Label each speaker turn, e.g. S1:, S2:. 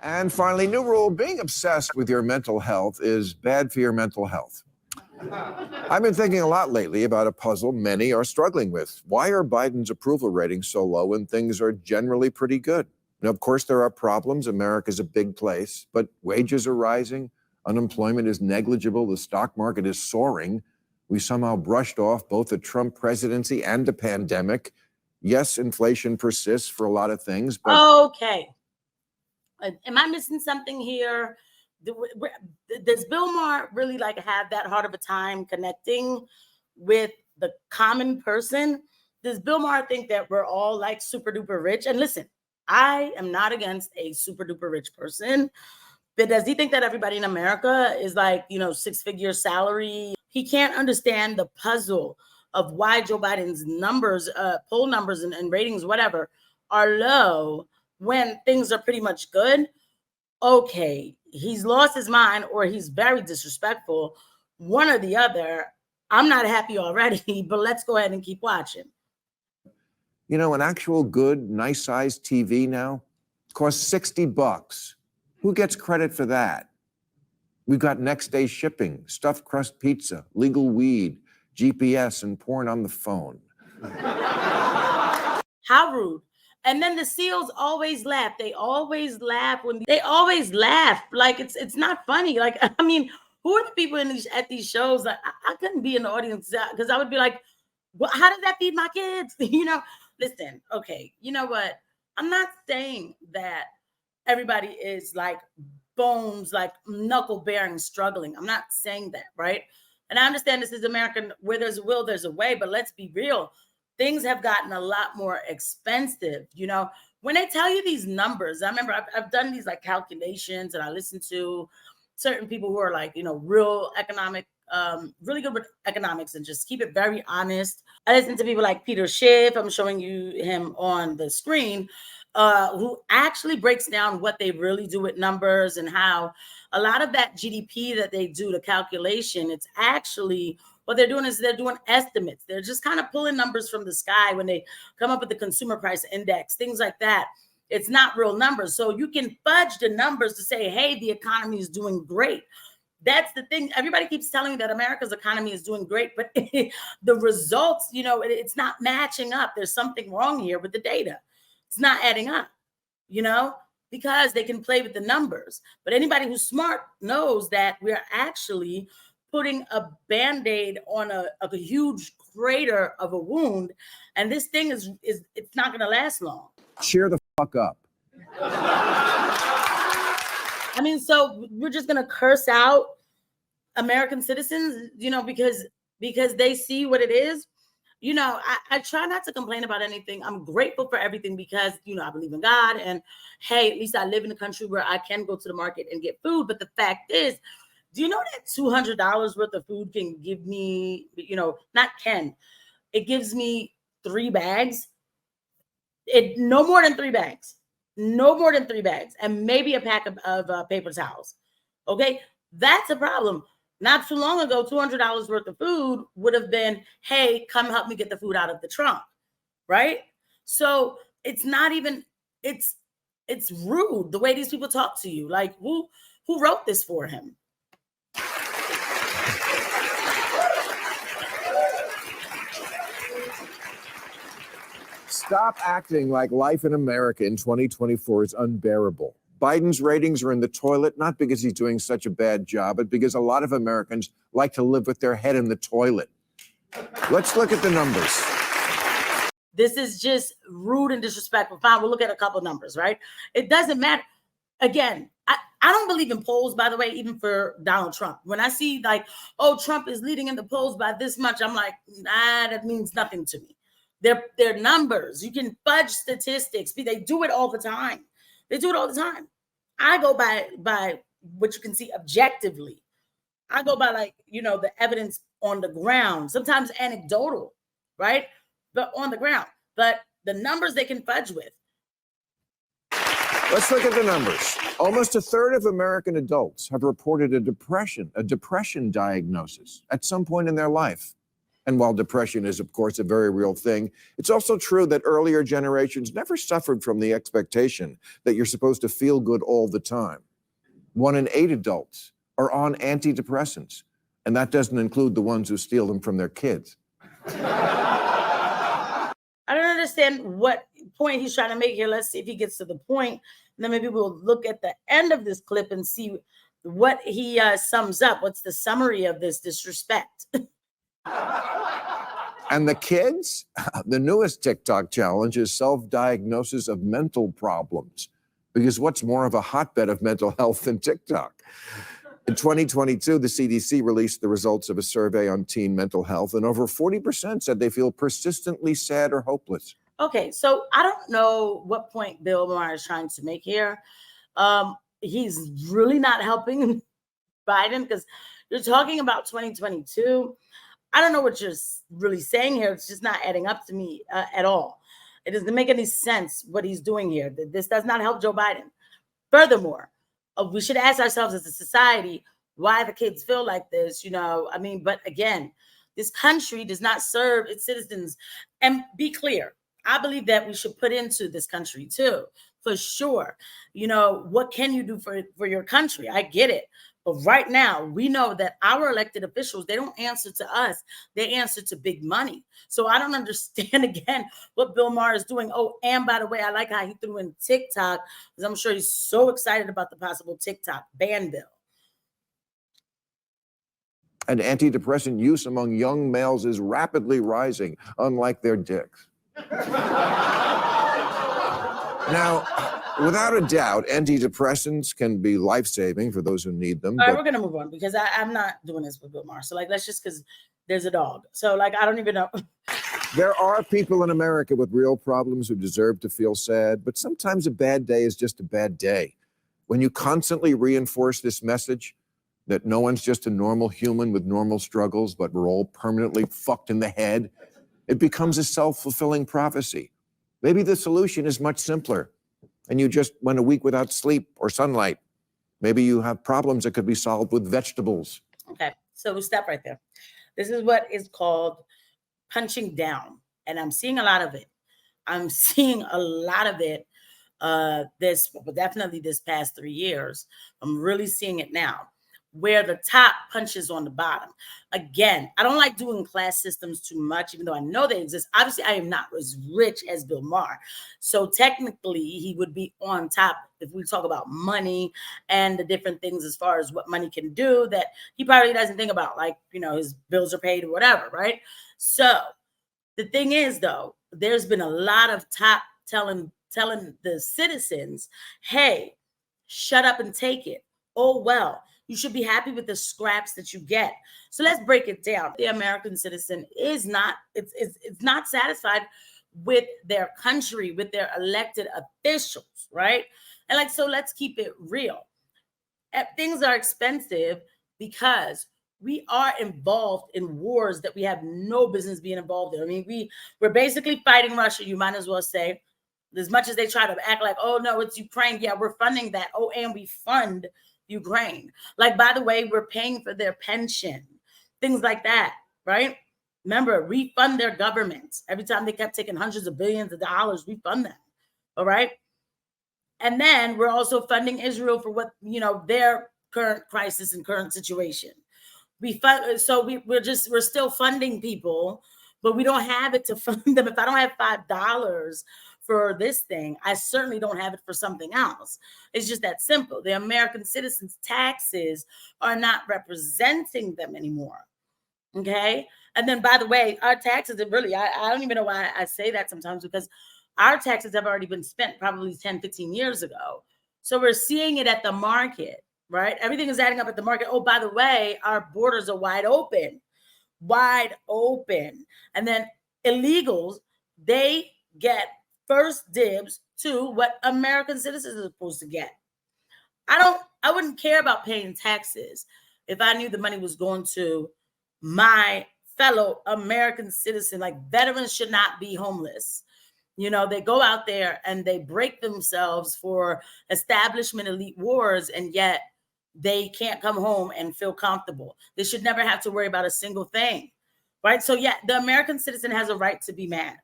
S1: And finally, new rule, being obsessed with your mental health is bad for your mental health. I've been thinking a lot lately about a puzzle many are struggling with. Why are Biden's approval ratings so low when things are generally pretty good? Now, of course, there are problems. America's a big place, but wages are rising. Unemployment is negligible. The stock market is soaring. We somehow brushed off both the Trump presidency and the pandemic. Yes, inflation persists for a lot of things, but...
S2: Okay. Am I missing something here? Does Bill Maher really like have that hard of a time connecting with the common person? Does Bill Maher think that we're all like super duper rich? And listen, I am not against a super duper rich person, but does he think that everybody in America is like, 6-figure salary? He can't understand the puzzle of why Joe Biden's numbers, poll numbers and ratings, whatever, are low when things are pretty much good. Okay, he's lost his mind or he's very disrespectful, one or the other. I'm not happy already, but let's go ahead and keep watching.
S1: An actual good, nice-sized TV now costs $60. Who gets credit for that? We've got next-day shipping, stuffed crust pizza, legal weed, GPS, and porn on the phone.
S2: How rude. And then the SEALs always laugh. They always laugh they always laugh. Like it's not funny. Like, I mean, who are the people at these shows? Like, I couldn't be in the audience because I would be like, well, how does that feed my kids? Listen, okay, you know what? I'm not saying that everybody is like bones, like knuckle bearing, struggling. I'm not saying that, right? And I understand this is American, where there's a will, there's a way, but let's be real. Things have gotten a lot more expensive. When they tell you these numbers, I remember I've done these like calculations and I listen to certain people who are like, real economic, really good with economics and just keep it very honest. I listen to people like Peter Schiff. I'm showing you him on the screen, who actually breaks down what they really do with numbers and how a lot of that GDP that they do, the calculation, it's actually what they're doing is they're doing estimates. They're just kind of pulling numbers from the sky when they come up with the consumer price index, things like that. It's not real numbers. So you can fudge the numbers to say, hey, the economy is doing great. That's the thing. Everybody keeps telling me that America's economy is doing great, but the results, it's not matching up. There's something wrong here with the data. It's not adding up, because they can play with the numbers. But anybody who's smart knows that we're actually putting a Band-Aid on a huge crater of a wound. And this thing is it's not going to last long.
S1: Cheer the fuck up.
S2: I mean, so we're just going to curse out American citizens, because they see what it is. I try not to complain about anything. I'm grateful for everything because, I believe in God. And hey, at least I live in a country where I can go to the market and get food. But the fact is, do you know that $200 worth of food can give me, it gives me 3 bags? No more than 3 bags. No more than 3 bags. And maybe a pack of paper towels. Okay? That's a problem. Not too long ago, $200 worth of food would have been, hey, come help me get the food out of the trunk. Right? So it's not even, it's rude the way these people talk to you. Like, who wrote this for him?
S1: Stop acting like life in America in 2024 is unbearable. Biden's ratings are in the toilet, not because he's doing such a bad job, but because a lot of Americans like to live with their head in the toilet. Let's look at the numbers.
S2: This is just rude and disrespectful. Fine, we'll look at a couple numbers, right? It doesn't matter. Again, I don't believe in polls, by the way, even for Donald Trump. When I see like, oh, Trump is leading in the polls by this much, I'm like, nah, that means nothing to me. They're numbers. You can fudge statistics. They do it all the time. They do it all the time. I go by what you can see objectively. I go by the evidence on the ground, sometimes anecdotal, right? But on the ground. But the numbers they can fudge with.
S1: Let's look at the numbers. Almost a third of American adults have reported a depression diagnosis at some point in their life. And while depression is, of course, a very real thing, it's also true that earlier generations never suffered from the expectation that you're supposed to feel good all the time. 1 in 8 adults are on antidepressants, and that doesn't include the ones who steal them from their kids.
S2: I don't understand what point he's trying to make here. Let's see if he gets to the point. And then maybe we'll look at the end of this clip and see what he sums up. What's the summary of this disrespect?
S1: And the kids? The newest TikTok challenge is self-diagnosis of mental problems. Because what's more of a hotbed of mental health than TikTok? In 2022, the CDC released the results of a survey on teen mental health, and over 40% said they feel persistently sad or hopeless.
S2: Okay, so I don't know what point Bill Maher is trying to make here. He's really not helping Biden because you're talking about 2022. I don't know what you're really saying here. It's just not adding up to me at all. It doesn't make any sense what he's doing here. This does not help Joe Biden. Furthermore, we should ask ourselves as a society why the kids feel like this, but again, this country does not serve its citizens. And be clear, I believe that we should put into this country too, for sure. What can you do for your country? I get it. But right now, we know that our elected officials, they don't answer to us. They answer to big money. So I don't understand, again, what Bill Maher is doing. Oh, and by the way, I like how he threw in TikTok, because I'm sure he's so excited about the possible TikTok ban bill.
S1: And antidepressant use among young males is rapidly rising, unlike their dicks. Now, without a doubt, antidepressants can be life-saving for those who need them.
S2: All right, we're going to move on because I'm not doing this with Bill Maher. So, let's just, because there's a dog. So, I don't even know.
S1: There are people in America with real problems who deserve to feel sad, but sometimes a bad day is just a bad day. When you constantly reinforce this message that no one's just a normal human with normal struggles, but we're all permanently fucked in the head, it becomes a self-fulfilling prophecy. Maybe the solution is much simpler, and you just went a week without sleep or sunlight. Maybe you have problems that could be solved with vegetables.
S2: Okay, so we stop right there. This is what is called punching down, and I'm seeing a lot of it. Definitely this past 3 years. I'm really seeing it now, where the top punches on the bottom. Again, I don't like doing class systems too much, even though I know they exist. Obviously, I am not as rich as Bill Maher. So technically, he would be on top if we talk about money and the different things as far as what money can do that he probably doesn't think about, like, his bills are paid or whatever, right? So the thing is, though, there's been a lot of top telling the citizens, hey, shut up and take it. Oh, well, you should be happy with the scraps that you get. So let's break it down. The American citizen is not, it's not satisfied with their country, with their elected officials, right? And so let's keep it real. Things are expensive because we are involved in wars that we have no business being involved in. I mean, we're basically fighting Russia, you might as well say, as much as they try to act like, oh, no, it's Ukraine. Yeah, we're funding that. Oh, and we fund Ukraine. By the way, we're paying for their pension, things like that, right? Remember, we fund their governments. Every time they kept taking hundreds of billions of dollars, we fund them, all right? And then we're also funding Israel for what, their current crisis and current situation. We're still funding people, but we don't have it to fund them. If I don't have $5 for this thing, I certainly don't have it for something else. It's just that simple. The American citizens' taxes are not representing them anymore. Okay. And then, by the way, our taxes are really, I don't even know why I say that sometimes, because our taxes have already been spent probably 10, 15 years ago. So we're seeing it at the market, right? Everything is adding up at the market. Oh, by the way, our borders are wide open. And then illegals, they get first dibs to what American citizens are supposed to get. I wouldn't care about paying taxes if I knew the money was going to my fellow American citizen. Like, veterans should not be homeless. They go out there and they break themselves for establishment elite wars, and yet they can't come home and feel comfortable. They should never have to worry about a single thing. right? So yeah, the American citizen has a right to be mad.